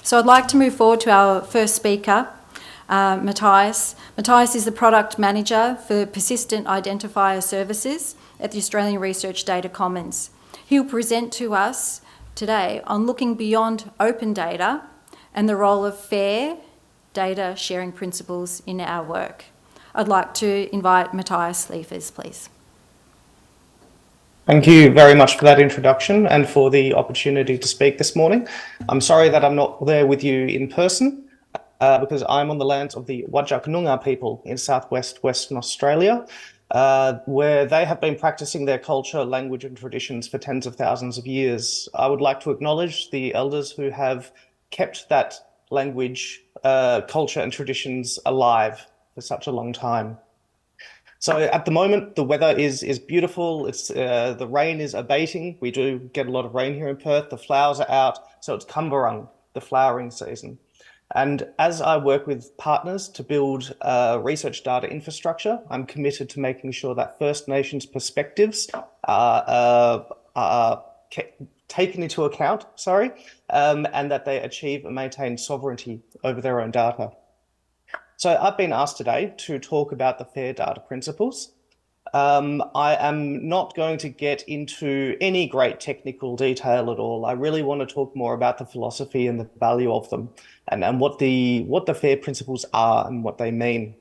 So I'd like to move forward to our first speaker, Matthias. Matthias is the Product Manager for Persistent Identifier Services at the Australian Research Data Commons. He'll present to us today on looking beyond open data and the role of fair data sharing principles in our work. I'd like to invite Matthias Liffers, please. Thank you very much for that introduction and for the opportunity to speak this morning. I'm sorry that I'm not there with you in person because I'm on the lands of the Whadjuk Noongar people in southwest Western Australia, where they have been practicing their culture, language and traditions for tens of thousands of years. I would like to acknowledge the elders who have kept that language, culture and traditions alive for such a long time. So at the moment, the weather is beautiful. It's the rain is abating. We do get a lot of rain here in Perth. The flowers are out. So it's Kumbarung, the flowering season. And as I work with partners to build research data infrastructure, I'm committed to making sure that First Nations perspectives are taken into account, and that they achieve and maintain sovereignty over their own data. So I've been asked today to talk about the FAIR data principles. I am not going to get into any great technical detail at all. I really want to talk more about the philosophy and the value of them and what the FAIR principles are and what they mean.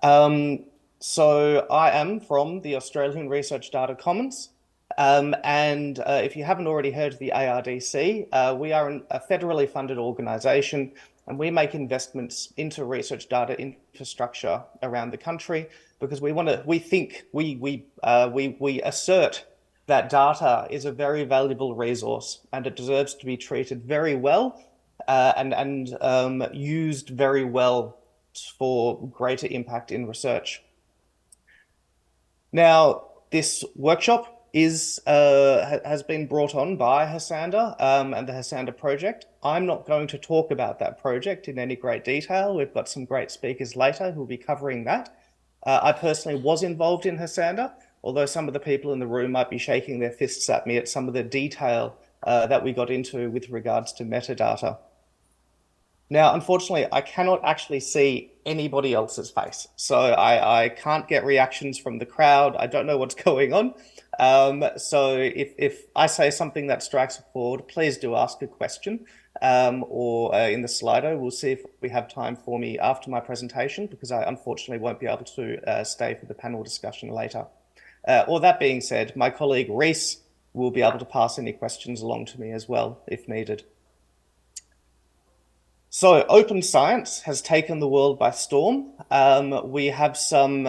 So I am from the Australian Research Data Commons. If you haven't already heard of the ARDC, we are a federally funded organisation, and we make investments into research data infrastructure around the country because we assert that data is a very valuable resource and it deserves to be treated very well and used very well for greater impact in research. Now, this workshop has been brought on by Hasanda and the Hasanda project. I'm not going to talk about that project in any great detail. We've got some great speakers later who will be covering that. I personally was involved in Hasanda, although some of the people in the room might be shaking their fists at me at some of the detail that we got into with regards to metadata. Now, unfortunately, I cannot actually see anybody else's face. So I can't get reactions from the crowd. I don't know what's going on. So if I say something that strikes a chord, please do ask a question or in the Slido. We'll see if we have time for me after my presentation because I unfortunately won't be able to stay for the panel discussion later. Or that being said, my colleague Reese will be able to pass any questions along to me as well if needed. So open science has taken the world by storm. We have some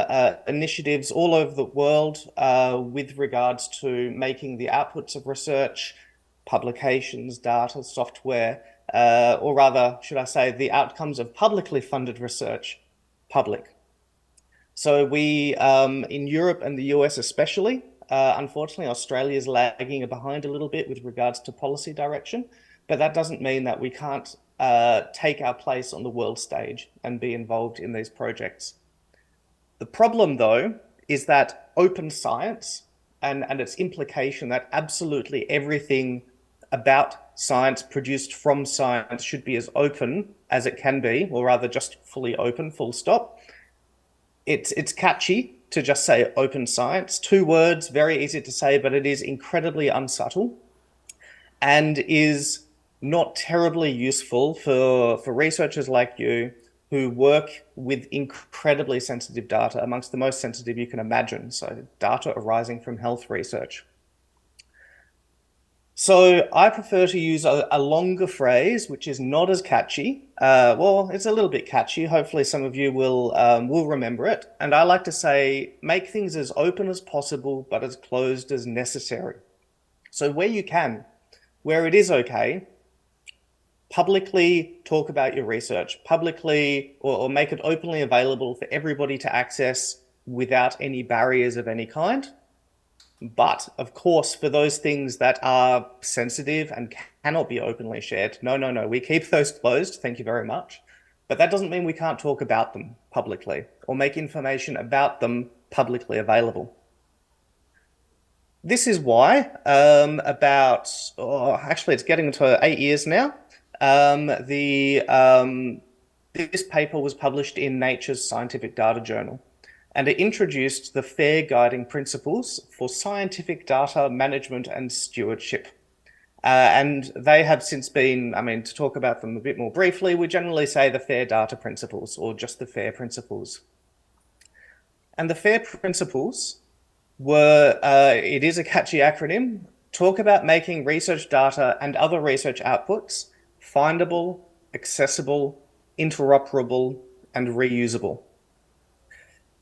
initiatives all over the world with regards to making the outputs of research, publications, data, software, or rather, should I say, the outcomes of publicly funded research public. So we, in Europe and the US especially, unfortunately, Australia is lagging behind a little bit with regards to policy direction, but that doesn't mean that we can't take our place on the world stage and be involved in these projects. The problem, though, is that open science and its implication that absolutely everything about science produced from science should be as open as it can be, or rather just fully open, full stop. It's catchy to just say open science. Two words, very easy to say, but it is incredibly unsubtle and is not terribly useful for researchers like you who work with incredibly sensitive data, amongst the most sensitive you can imagine. So data arising from health research. So I prefer to use a longer phrase, which is not as catchy. Well, it's a little bit catchy. Hopefully some of you will remember it. And I like to say, make things as open as possible, but as closed as necessary. So where you can, where it is okay, publicly talk about your research, publicly or make it openly available for everybody to access without any barriers of any kind. But of course, for those things that are sensitive and cannot be openly shared, no, we keep those closed, thank you very much. But that doesn't mean we can't talk about them publicly or make information about them publicly available. This is why actually it's getting to 8 years now, This paper was published in Nature's Scientific Data Journal, and it introduced the FAIR guiding principles for scientific data management and stewardship. And they have since been, to talk about them a bit more briefly, we generally say the FAIR data principles or just the FAIR principles. And the FAIR principles were, it is a catchy acronym, talk about making research data and other research outputs findable, accessible, interoperable, and reusable.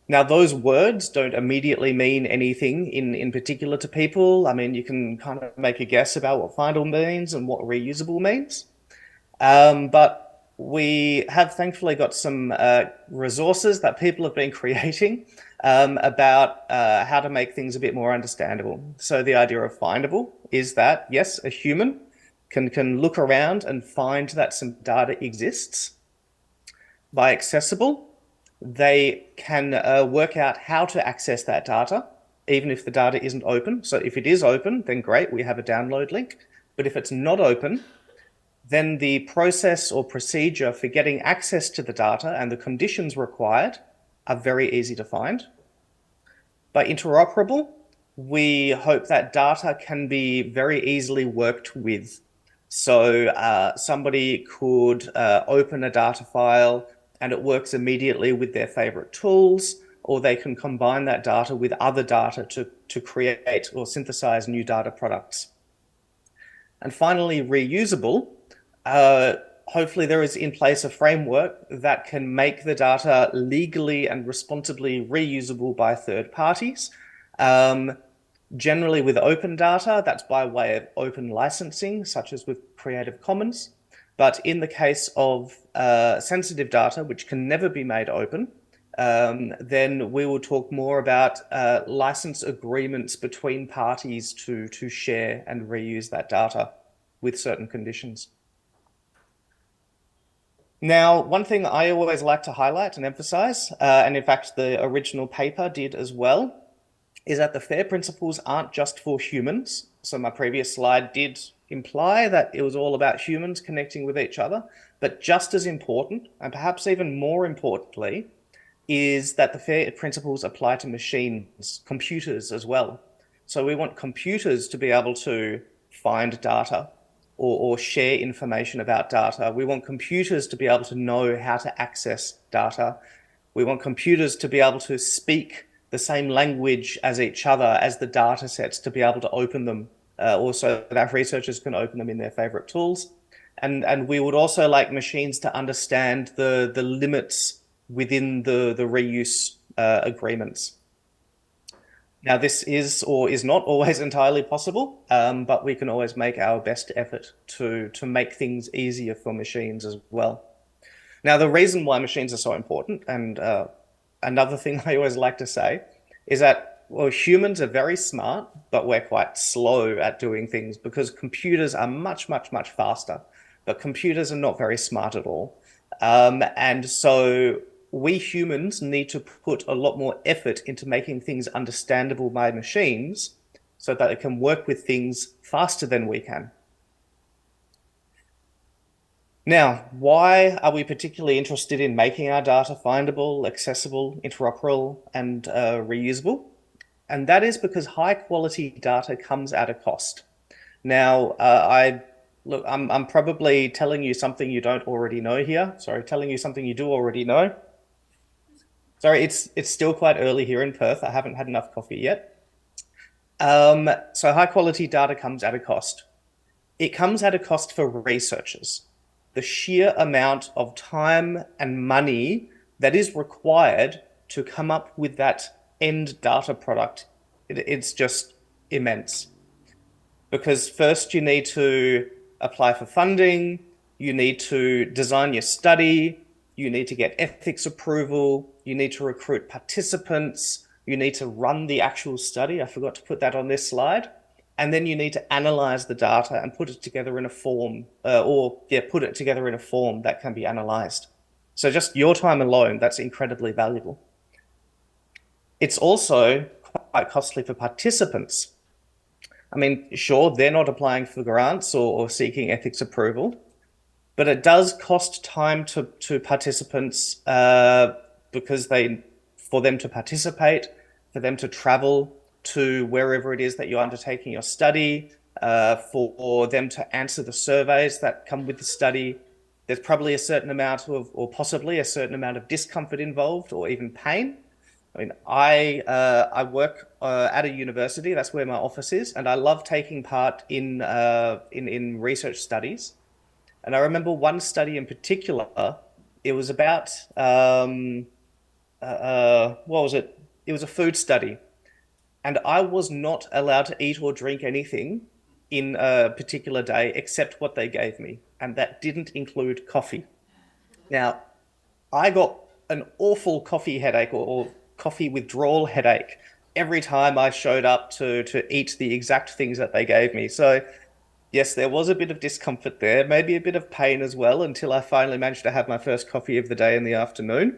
Now, those words don't immediately mean anything in particular to people. I mean, you can kind of make a guess about what findable means and what reusable means. But we have thankfully got some resources that people have been creating about how to make things a bit more understandable. So the idea of findable is that, yes, a human can look around and find that some data exists. By accessible, they can work out how to access that data, even if the data isn't open. So if it is open, then great, we have a download link. But if it's not open, then the process or procedure for getting access to the data and the conditions required are very easy to find. By interoperable, we hope that data can be very easily worked with. So somebody could open a data file and it works immediately with their favorite tools, or they can combine that data with other data to create or synthesize new data products. And finally, reusable. Hopefully there is in place a framework that can make the data legally and responsibly reusable by third parties. Generally with open data, that's by way of open licensing, such as with Creative Commons. But in the case of sensitive data, which can never be made open, then we will talk more about license agreements between parties to share and reuse that data with certain conditions. Now, one thing I always like to highlight and emphasize, and in fact the original paper did as well, is that the FAIR principles aren't just for humans. So my previous slide did imply that it was all about humans connecting with each other, but just as important, and perhaps even more importantly, is that the FAIR principles apply to machines, computers as well. So we want computers to be able to find data or share information about data. We want computers to be able to know how to access data. We want computers to be able to speak the same language as each other, as the data sets, to be able to open them, also that researchers can open them in their favorite tools. And we would also like machines to understand the limits within the reuse agreements. Now, this is or is not always entirely possible, but we can always make our best effort to make things easier for machines as well. Now, the reason why machines are so important, and another thing I always like to say, is that, well, humans are very smart, but we're quite slow at doing things because computers are much, much, much faster, but computers are not very smart at all. And so we humans need to put a lot more effort into making things understandable by machines so that it can work with things faster than we can. Now, why are we particularly interested in making our data findable, accessible, interoperable, and reusable? And that is because high quality data comes at a cost. Now, I'm probably telling you something you don't already know here. Sorry, telling you something you do already know. Sorry, it's still quite early here in Perth. I haven't had enough coffee yet. So high quality data comes at a cost. It comes at a cost for researchers. The sheer amount of time and money that is required to come up with that end data product, it's just immense. Because first you need to apply for funding, you need to design your study, you need to get ethics approval, you need to recruit participants, you need to run the actual study. I forgot to put that on this slide. And then you need to analyze the data and put it together in a form, put it together in a form that can be analyzed. So just your time alone, that's incredibly valuable. It's also quite costly for participants. I mean, sure, they're not applying for grants or seeking ethics approval, but it does cost time to participants because for them to participate, for them to travel to wherever it is that you're undertaking your study, for them to answer the surveys that come with the study. There's probably a certain amount of, or possibly a certain amount of discomfort involved, or even pain. I mean, I work at a university. That's where my office is, and I love taking part in research studies. And I remember one study in particular. It was about what was it? It was a food study, and I was not allowed to eat or drink anything in a particular day except what they gave me, and that didn't include coffee. Now, I got an awful coffee headache or coffee withdrawal headache every time I showed up to eat the exact things that they gave me. So yes, there was a bit of discomfort there, maybe a bit of pain as well, until I finally managed to have my first coffee of the day in the afternoon.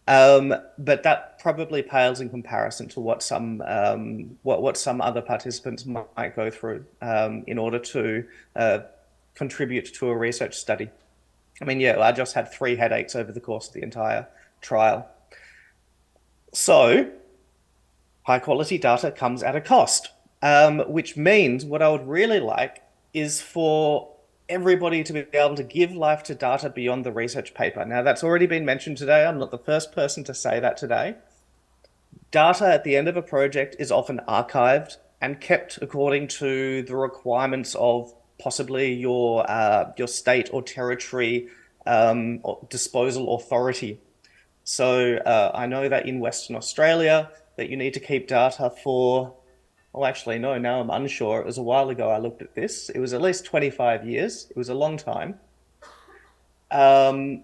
But that probably pales in comparison to what some other participants might go through in order to contribute to a research study. I mean, yeah, I just had 3 headaches over the course of the entire trial. So, high quality data comes at a cost, which means what I would really like is for everybody to be able to give life to data beyond the research paper. Now, that's already been mentioned today. I'm not the first person to say that today. Data at the end of a project is often archived and kept according to the requirements of possibly your state or territory or disposal authority. So I know that in Western Australia that you need to keep data for, well, actually, no, now I'm unsure. It was a while ago I looked at this. It was at least 25 years. It was a long time. And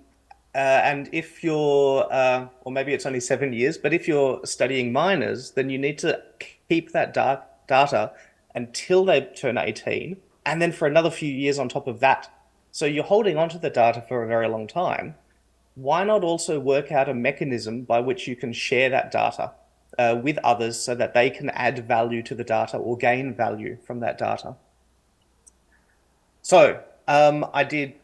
if you're, or maybe it's only 7 years, but if you're studying minors, then you need to keep that data until they turn 18, and then for another few years on top of that. So you're holding onto the data for a very long time. Why not also work out a mechanism by which you can share that data with others so that they can add value to the data or gain value from that data? So I did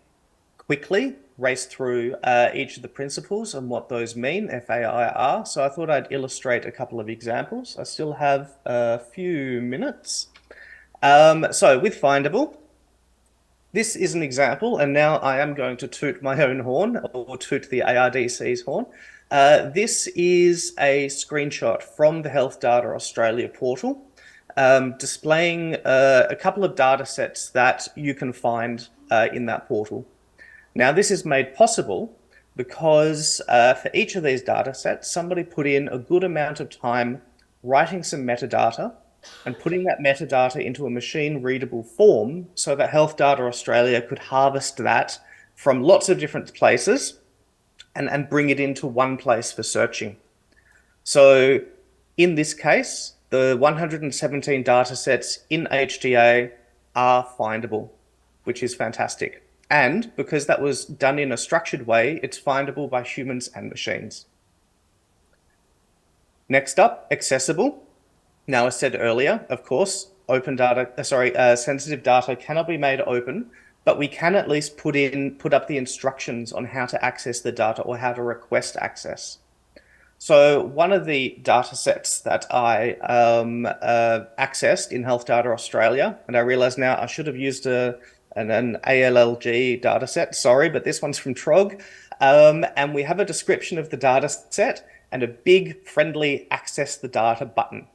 quickly race through each of the principles and what those mean, FAIR. So I thought I'd illustrate a couple of examples. I still have a few minutes. So with Findable, this is an example, and now I am going to toot my own horn, or toot the ARDC's horn. This is a screenshot from the Health Data Australia portal, displaying a couple of data sets that you can find in that portal. Now, this is made possible because for each of these data sets, somebody put in a good amount of time writing some metadata and putting that metadata into a machine-readable form so that Health Data Australia could harvest that from lots of different places and bring it into one place for searching. So in this case, the 117 data sets in HDA are findable, which is fantastic. And because that was done in a structured way, it's findable by humans and machines. Next up, accessible. Now, as said earlier, of course, sensitive data cannot be made open, but we can at least put up the instructions on how to access the data or how to request access. So one of the data sets that I accessed in Health Data Australia, and I realize now I should have used an ALLG data set, sorry, but this one's from TROG. And we have a description of the data set and a big friendly access the data button,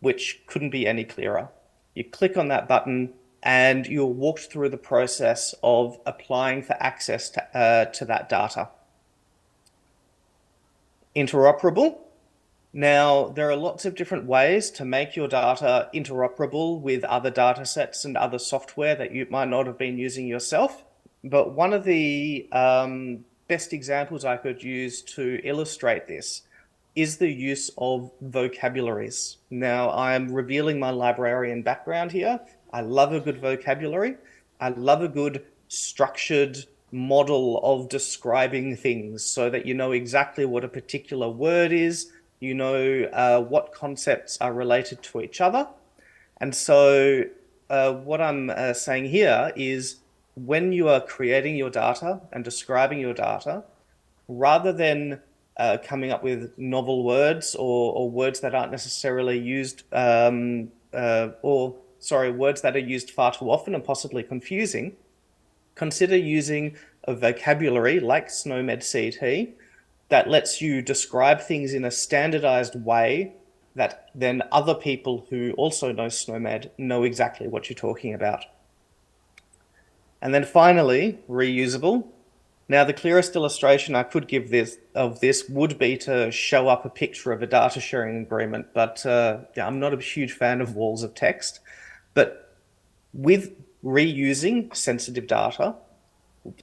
which couldn't be any clearer. You click on that button and you're walked through the process of applying for access to that data. Interoperable. Now, there are lots of different ways to make your data interoperable with other data sets and other software that you might not have been using yourself. But one of the best examples I could use to illustrate this is the use of vocabularies. Now, I'm revealing my librarian background here. I love a good vocabulary. I love a good structured model of describing things so that you know exactly what a particular word is, you know what concepts are related to each other. And so what I'm saying here is when you are creating your data and describing your data, rather than coming up with novel words or words that aren't necessarily used, words that are used far too often and possibly confusing, consider using a vocabulary like SNOMED CT that lets you describe things in a standardized way that then other people who also know SNOMED know exactly what you're talking about. And then finally, reusable. Now, the clearest illustration I could give of this would be to show up a picture of a data sharing agreement, but yeah, I'm not a huge fan of walls of text. But with reusing sensitive data,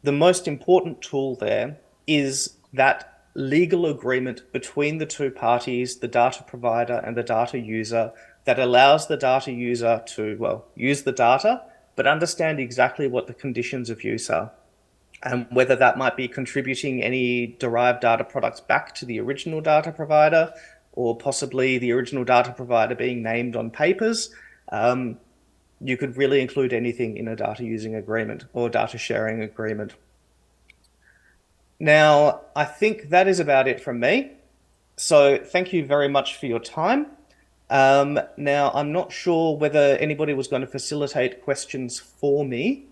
the most important tool there is that legal agreement between the two parties, the data provider and the data user, that allows the data user to, well, use the data, but understand exactly what the conditions of use are, and whether that might be contributing any derived data products back to the original data provider, or possibly the original data provider being named on papers. You could really include anything in a data using agreement or data sharing agreement. Now, I think that is about it from me. So thank you very much for your time. Now, I'm not sure whether anybody was going to facilitate questions for me.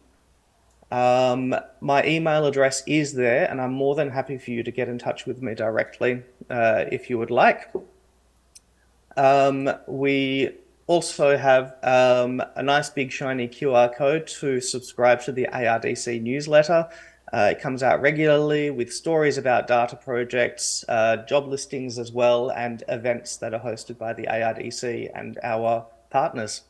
My email address is there, and I'm more than happy for you to get in touch with me directly if you would like. We also have a nice big shiny QR code to subscribe to the ARDC newsletter. It comes out regularly with stories about data projects, job listings as well, and events that are hosted by the ARDC and our partners.